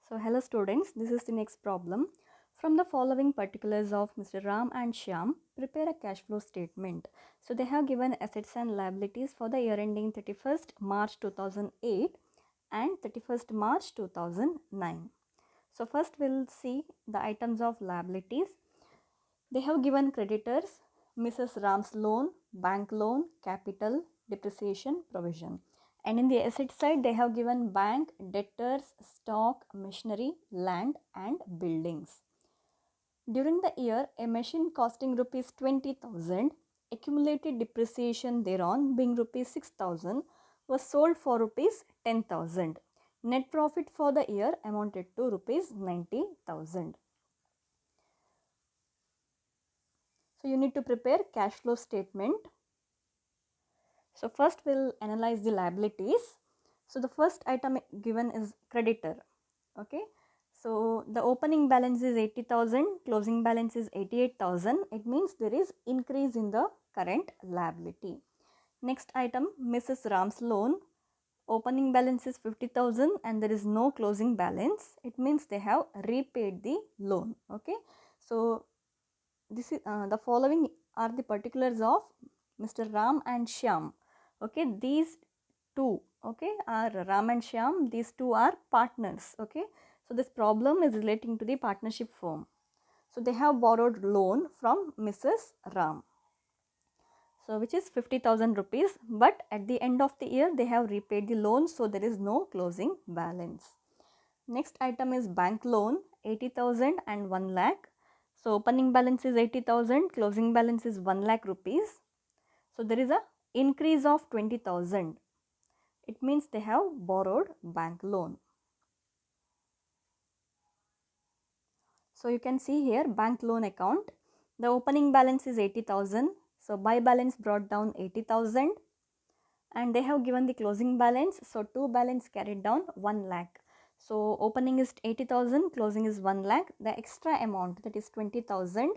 So hello students, this is the next problem. From the following particulars of Mr. Ram and Shyam, prepare a cash flow statement. So they have given assets and liabilities for the year ending 31st March 2008 and 31st March 2009. So first we'll see the items of liabilities. They have given creditors, Mrs. Ram's loan, bank loan, capital, depreciation, provision. And in the asset side, they have given bank, debtors, stock, machinery, land and buildings. During the year, a machine costing rupees 20,000, accumulated depreciation thereon being rupees 6,000 was sold for rupees 10,000. Net profit for the year amounted to rupees 90,000. So you need to prepare cash flow statement. So first we'll analyze the liabilities. So the first item given is creditor. Okay. So the opening balance is 80,000, closing balance is 88,000. It means there is increase in the current liability. Next item, Mrs. Ram's loan. Opening balance is 50,000 and there is no closing balance. It means they have repaid the loan. Okay. So this is the following are the particulars of Mr. Ram and Shyam. Okay, these two, okay, are Ram and Shyam. These two are partners. Okay, so this problem is relating to the partnership firm. So they have borrowed loan from Mrs. Ram, so which is 50,000 rupees, but at the end of the year they have repaid the loan, so there is no closing balance. Next item is bank loan, 80,000 and 1 lakh. So opening balance is 80,000, closing balance is 1 lakh rupees. So there is a increase of 20,000. It means they have borrowed bank loan. So you can see here bank loan account. The opening balance is 80,000. So buy balance brought down 80,000 and they have given the closing balance. So to balance carried down 1 lakh. So opening is 80,000, closing is 1 lakh. The extra amount, that is 20,000,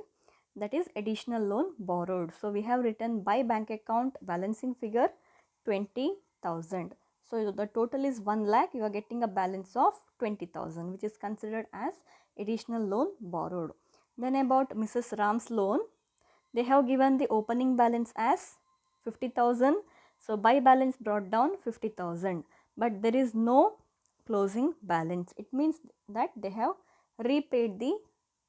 that is additional loan borrowed. So we have written by bank account balancing figure 20,000. So the total is 1 lakh. You are getting a balance of 20,000, which is considered as additional loan borrowed. Then about Mrs. Ram's loan, they have given the opening balance as 50,000. So buy balance brought down 50,000, but there is no closing balance. It means that they have repaid the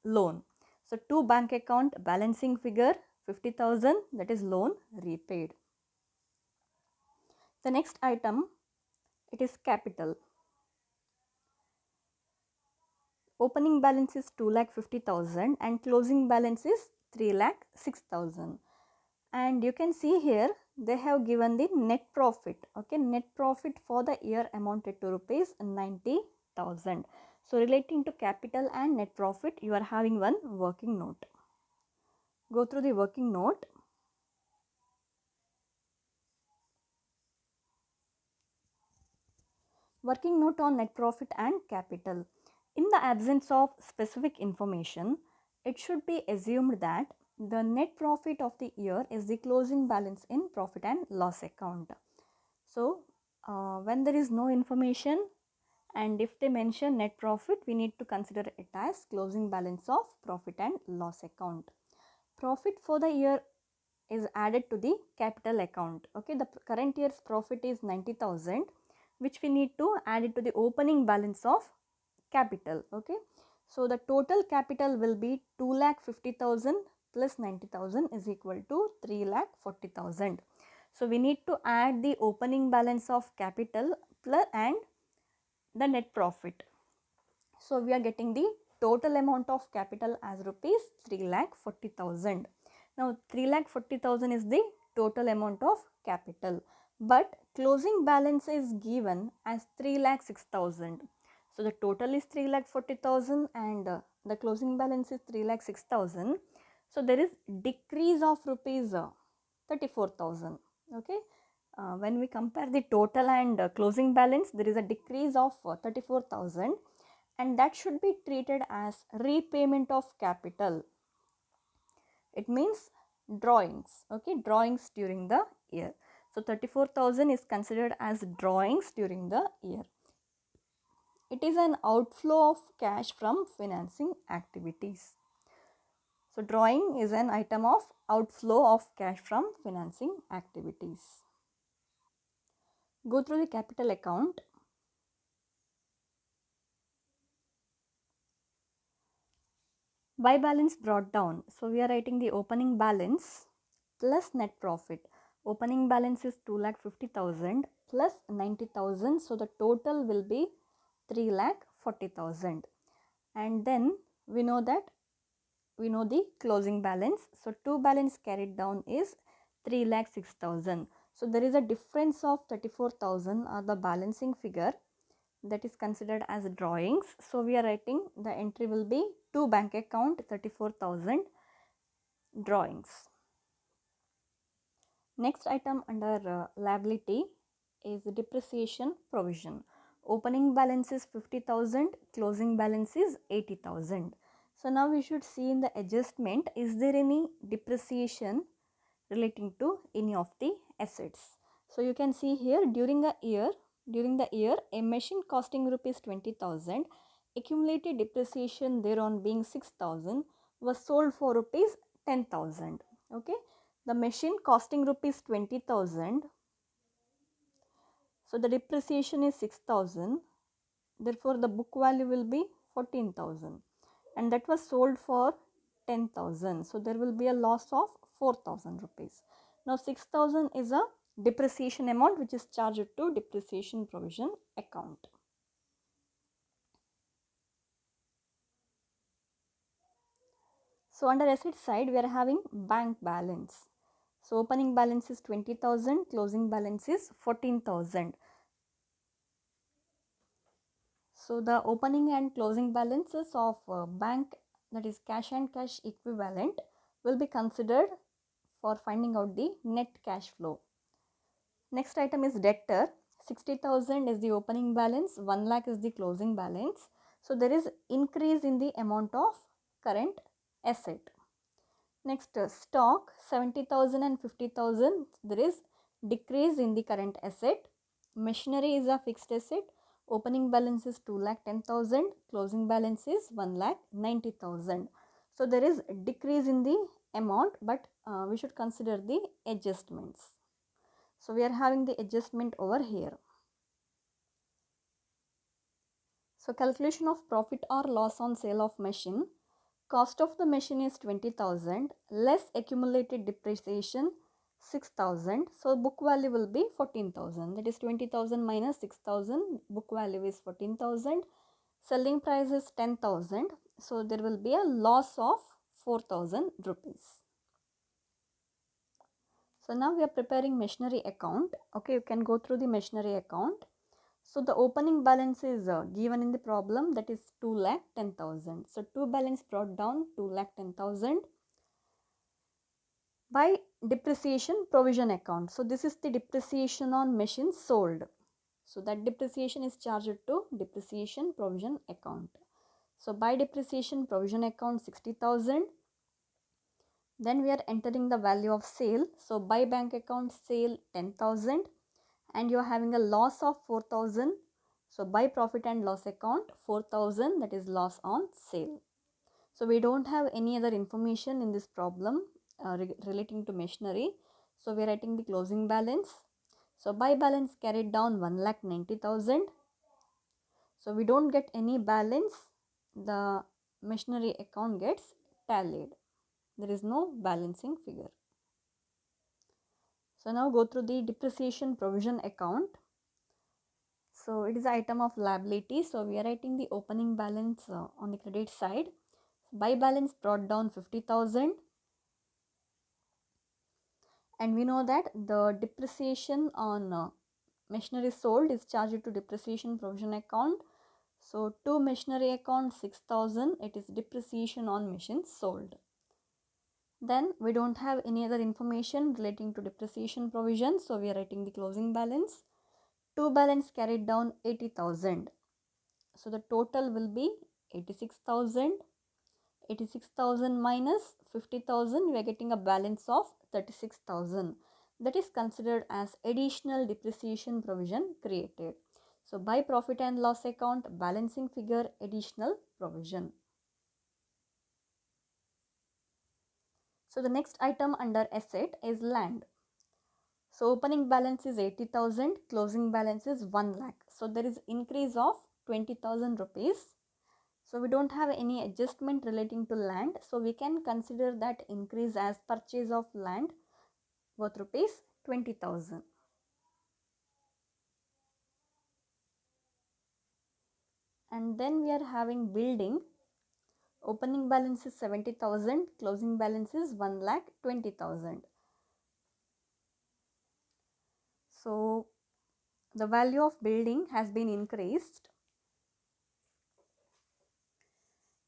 loan. So to bank account balancing figure 50,000, that is loan repaid. The next item, it is capital. Opening balance is 2,50,000 and closing balance is 3,06,000. And you can see here they have given the net profit. Okay, net profit for the year amounted to rupees 90,000. So relating to capital and net profit, you are having one working note. Go through the working note. Working note on net profit and capital. In the absence of specific information, it should be assumed that the net profit of the year is the closing balance in profit and loss account. So when there is no information and if they mention net profit, we need to consider it as closing balance of profit and loss account. Profit for the year is added to the capital account. Okay, the current year's profit is 90,000, which we need to add it to the opening balance of capital. Okay, so the total capital will be 2,50,000 plus 90,000 is equal to 3,40,000. So we need to add the opening balance of capital plus and the net profit. So we are getting the total amount of capital as rupees 3,40,000. Now 3,40,000 is the total amount of capital, but closing balance is given as 3,06,000. So the total is 3,40,000 and the closing balance is 3,06,000. So there is decrease of rupees 34,000. Okay, when we compare the total and closing balance, there is a decrease of 34,000, and that should be treated as repayment of capital. It means drawings. Okay, drawings during the year. So 34,000 is considered as drawings during the year. It is an outflow of cash from financing activities. So drawing is an item of outflow of cash from financing activities. Go through the capital account. By balance brought down. So we are writing the opening balance plus net profit. Opening balance is 2,50,000 plus 90,000. So the total will be 3,40,000. And then we know the closing balance. So to balance carried down is 3,06,000. So there is a difference of 34,000 or the balancing figure that is considered as drawings. So we are writing the entry will be to bank account 34,000 drawings. Next item under liability is depreciation provision. Opening balance is 50,000, closing balance is 80,000. So now we should see in the adjustment, is there any depreciation relating to any of the assets? So you can see here during the year a machine costing rupees 20,000, accumulated depreciation thereon being 6,000 was sold for rupees 10,000. Okay, the machine costing rupees 20,000, so the depreciation is 6,000, therefore the book value will be 14,000 and that was sold for 10,000, so there will be a loss of 4,000 rupees. Now 6,000 is a depreciation amount which is charged to depreciation provision account. So under asset side we are having bank balance. So opening balance is 20,000, closing balance is 14,000. So the opening and closing balances of bank, that is cash and cash equivalent, will be considered for finding out the net cash flow. Next item is debtor. 60,000 is the opening balance, 1 lakh is the closing balance. So there is increase in the amount of current asset. Next stock, 70,000 and 50,000, there is decrease in the current asset. Machinery is a fixed asset. Opening balance is 2,10,000, closing balance is 1,90,000. So there is decrease in the amount, but we should consider the adjustments. So we are having the adjustment over here. So calculation of profit or loss on sale of machine. Cost of the machine is 20,000 less accumulated depreciation 6,000. So book value will be 14,000. That is 20,000 minus 6,000. Book value is 14,000. Selling price is 10,000. So there will be a loss of 4,000 rupees. So now we are preparing machinery account. Okay, you can go through the machinery account. So the opening balance is given in the problem, that is 2,10,000. So to balance brought down 2,10,000 by depreciation provision account. So this is the depreciation on machines sold. So that depreciation is charged to depreciation provision account. So by depreciation provision account 60,000. Then we are entering the value of sale. So by bank account sale 10,000 and you are having a loss of 4,000. So by profit and loss account 4,000, that is loss on sale. So we don't have any other information in this problem relating to machinery. So we are writing the closing balance. So by balance carried down 1,90,000. So we don't get any balance. The machinery account gets tallied. There is no balancing figure. So now go through the depreciation provision account. So it is item of liability. So we are writing the opening balance on the credit side. By balance brought down 50,000. And we know that the depreciation on machinery sold is charged to depreciation provision account. So to machinery account 6,000, it is depreciation on machines sold. Then we don't have any other information relating to depreciation provision. So we are writing the closing balance. To balance carried down 80,000. So the total will be 86,000. 86,000 minus 50,000, we are getting a balance of 36,000. That is considered as additional depreciation provision created. So by profit and loss account, balancing figure, additional provision. So the next item under asset is land. So opening balance is 80,000, closing balance is 1 lakh. So there is increase of 20,000 rupees. So we don't have any adjustment relating to land. So we can consider that increase as purchase of land worth rupees 20,000. And then we are having building. Opening balance is 70,000, closing balance is 1,20,000. So the value of building has been increased.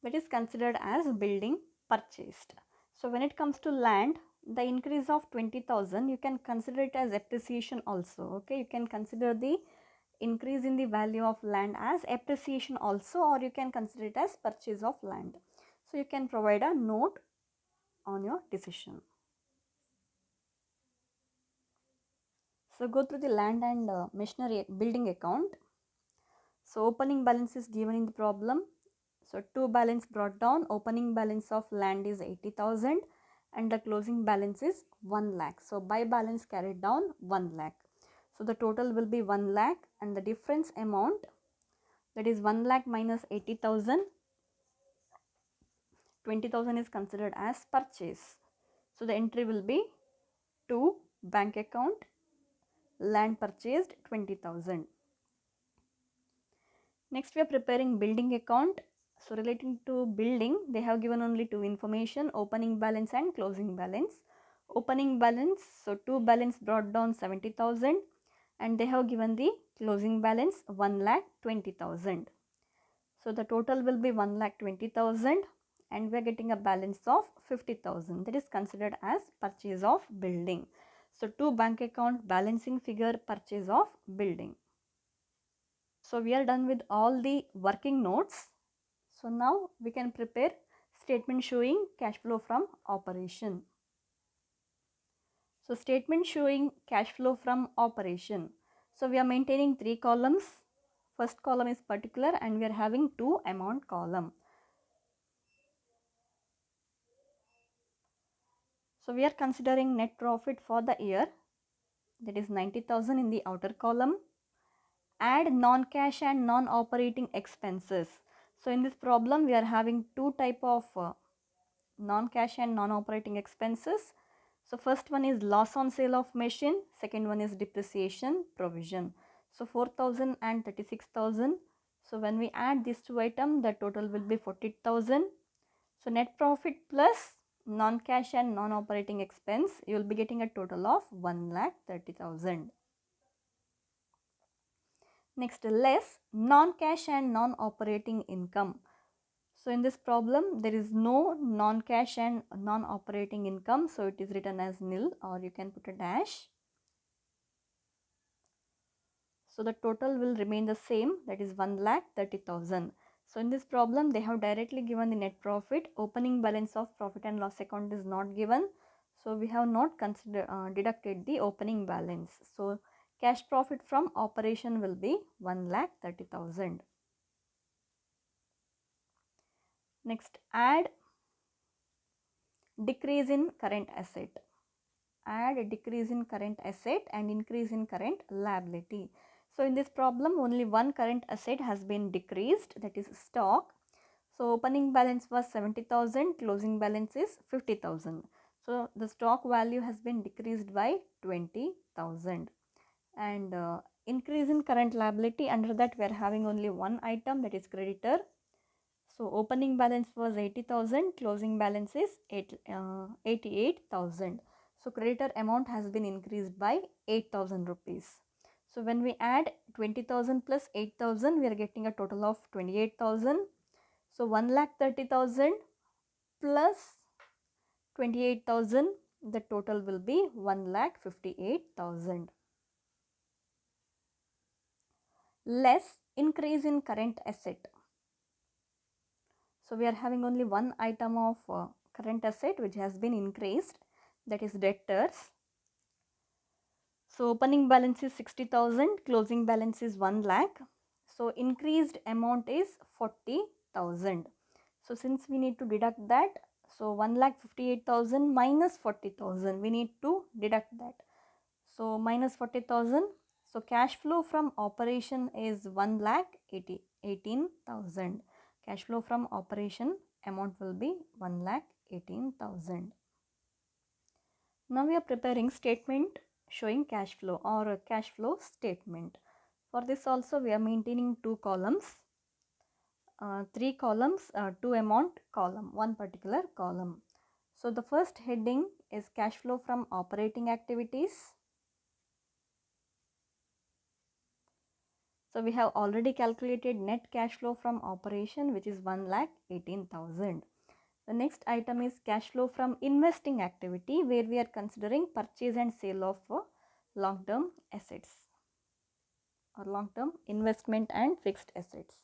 That is considered as building purchased. So when it comes to land, the increase of 20,000, you can consider it as appreciation also. Okay, you can consider the increase in the value of land as appreciation also, or you can consider it as purchase of land. So you can provide a note on your decision. So go through the land and machinery building account. So opening balance is given in the problem. So two balance brought down. Opening balance of land is 80,000 and the closing balance is 1 lakh. So by balance carried down 1 lakh. So the total will be 1 lakh and the difference amount, that is 1 lakh minus 80,000. 20,000 is considered as purchase. So the entry will be to bank account, land purchased 20,000. Next we are preparing building account. So relating to building, they have given only two information, opening balance and closing balance. Opening balance, so two balance brought down 70,000 and they have given the closing balance 1,20,000. So the total will be 1,20,000 and we are getting a balance of 50,000, that is considered as purchase of building. So two bank account balancing figure, purchase of building. So we are done with all the working notes. So now we can prepare statement showing cash flow from operation. So statement showing cash flow from operation. So we are maintaining three columns. First column is particular and we are having two amount column. So we are considering net profit for the year, that is 90,000 in the outer column. Add non-cash and non-operating expenses. So in this problem we are having two type of non-cash and non-operating expenses. So first one is loss on sale of machine, second one is depreciation provision. So 4,000 and 36,000. So when we add these two items, the total will be 40,000. So net profit plus non-cash and non-operating expense, you will be getting a total of 1,30,000. Next, less non-cash and non-operating income. So in this problem, there is no non-cash and non-operating income. So it is written as nil, or you can put a dash. So the total will remain the same, that is 1,30,000. So in this problem, they have directly given the net profit. Opening balance of profit and loss account is not given. So we have not deducted the opening balance. So cash profit from operation will be 1,30,000. Next, add decrease in current asset. Add a decrease in current asset and increase in current liability. So in this problem, only one current asset has been decreased, that is stock. So opening balance was 70,000, closing balance is 50,000. So the stock value has been decreased by 20,000. And increase in current liability, under that we are having only one item, that is creditor. So opening balance was 80,000, closing balance is 88,000. So creditor amount has been increased by 8,000 rupees. So when we add 20,000 plus 8,000, we are getting a total of 28,000. So 1,30,000 plus 28,000, the total will be 1,58,000. Less increase in current asset. So we are having only one item of current asset which has been increased, that is debtors. So opening balance is 60,000, closing balance is 1 lakh. So increased amount is 40,000. So since we need to deduct that, so 1,58,000 minus 40,000, we need to deduct that. So minus 40,000. So cash flow from operation is 1,18,000. Cash flow from operation amount will be 1,18,000. Now we are preparing statement showing cash flow or a cash flow statement. For this also we are maintaining two columns, three columns, two amount column, one particular column. So the first heading is cash flow from operating activities. So we have already calculated net cash flow from operation, which is 1,18,000. The next item is cash flow from investing activity, where we are considering purchase and sale of long-term assets or long-term investment and fixed assets.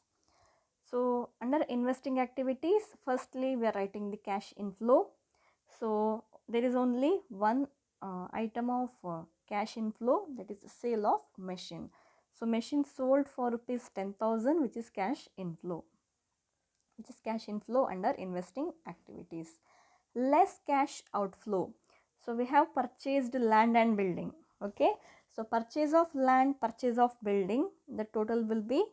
So under investing activities, firstly we are writing the cash inflow. So there is only one item of cash inflow, that is the sale of machine. So machine sold for rupees 10,000, which is cash inflow, under investing activities. Less cash outflow. So we have purchased land and building. Okay. So purchase of land, purchase of building, the total will be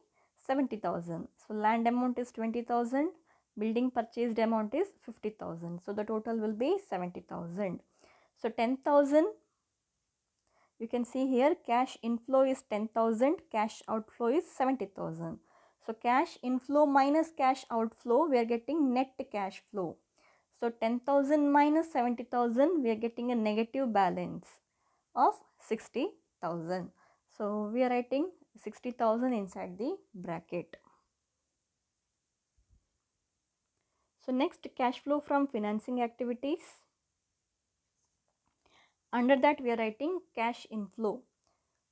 70,000. So land amount is 20,000, building purchased amount is 50,000. So the total will be 70,000. So 10,000, you can see here cash inflow is 10,000, cash outflow is 70,000. So cash inflow minus cash outflow, we are getting net cash flow. So 10,000 minus 70,000, we are getting a negative balance of 60,000. So we are writing 60,000 inside the bracket. So next, cash flow from financing activities. Under that we are writing cash inflow.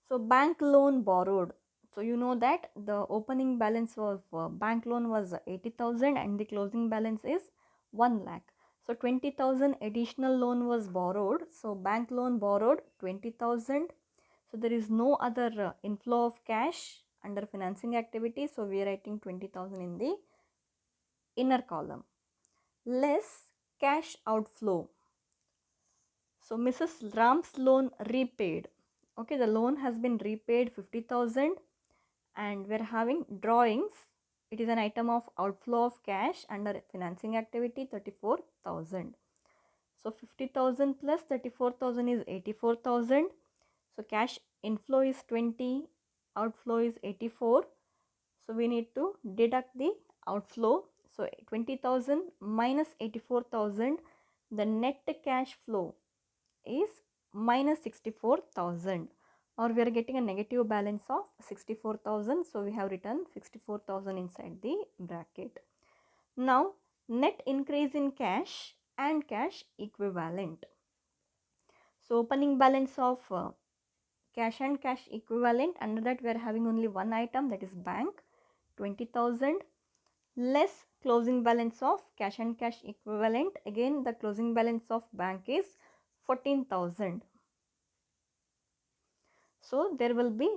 So bank loan borrowed. So you know that the opening balance of bank loan was 80,000 and the closing balance is 1 lakh. So 20,000 additional loan was borrowed. So bank loan borrowed 20,000. So there is no other inflow of cash under financing activity. So we are writing 20,000 in the inner column. Less cash outflow. So Mrs. Ram's loan repaid. Okay, the loan has been repaid 50,000 and we are having drawings. It is an item of outflow of cash under financing activity 34,000. So 50,000 plus 34,000 is 84,000. So cash inflow is 20, outflow is 84. So we need to deduct the outflow. So 20,000 minus 84,000, the net cash flow is minus 64,000, or we are getting a negative balance of 64,000. So we have written 64,000 inside the bracket. Now net increase in cash and cash equivalent. So opening balance of cash and cash equivalent, under that we are having only one item, that is bank, 20,000, less closing balance of cash and cash equivalent. Again the closing balance of bank is 14,000. So there will be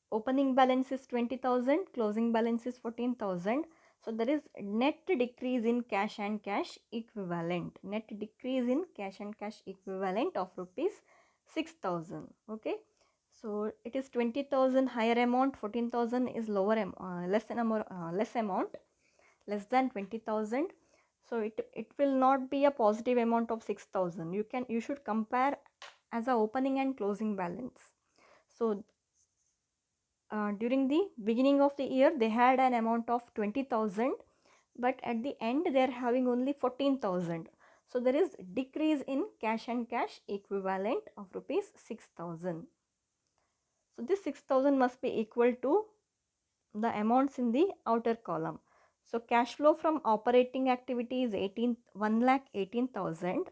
opening balance is 20,000, closing balance is 14,000. So there is net decrease in cash and cash equivalent. Net decrease in cash and cash equivalent of rupees 6,000. Okay. So it is 20,000 higher amount, 14,000 is lower less amount, less than 20,000. So it will not be a positive amount of 6,000. You should compare as a opening and closing balance. So during the beginning of the year they had an amount of 20,000, but at the end they are having only 14,000. So there is decrease in cash and cash equivalent of rupees 6,000. So this 6,000 must be equal to the amounts in the outer column. So cash flow from operating activity is 1,18,000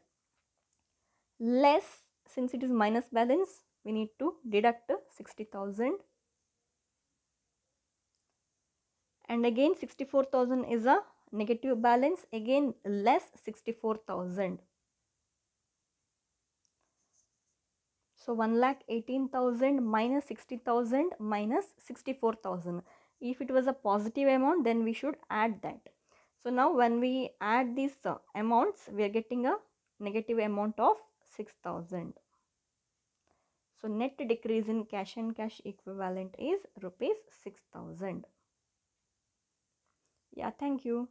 less, since it is minus balance, we need to deduct 60,000, and again 64,000 is a negative balance, again less 64,000. So 1,18,000 minus 60,000 minus 64,000. If it was a positive amount, then we should add that. So now when we add these amounts, we are getting a negative amount of 6,000. So net decrease in cash and cash equivalent is rupees 6,000. Yeah, thank you.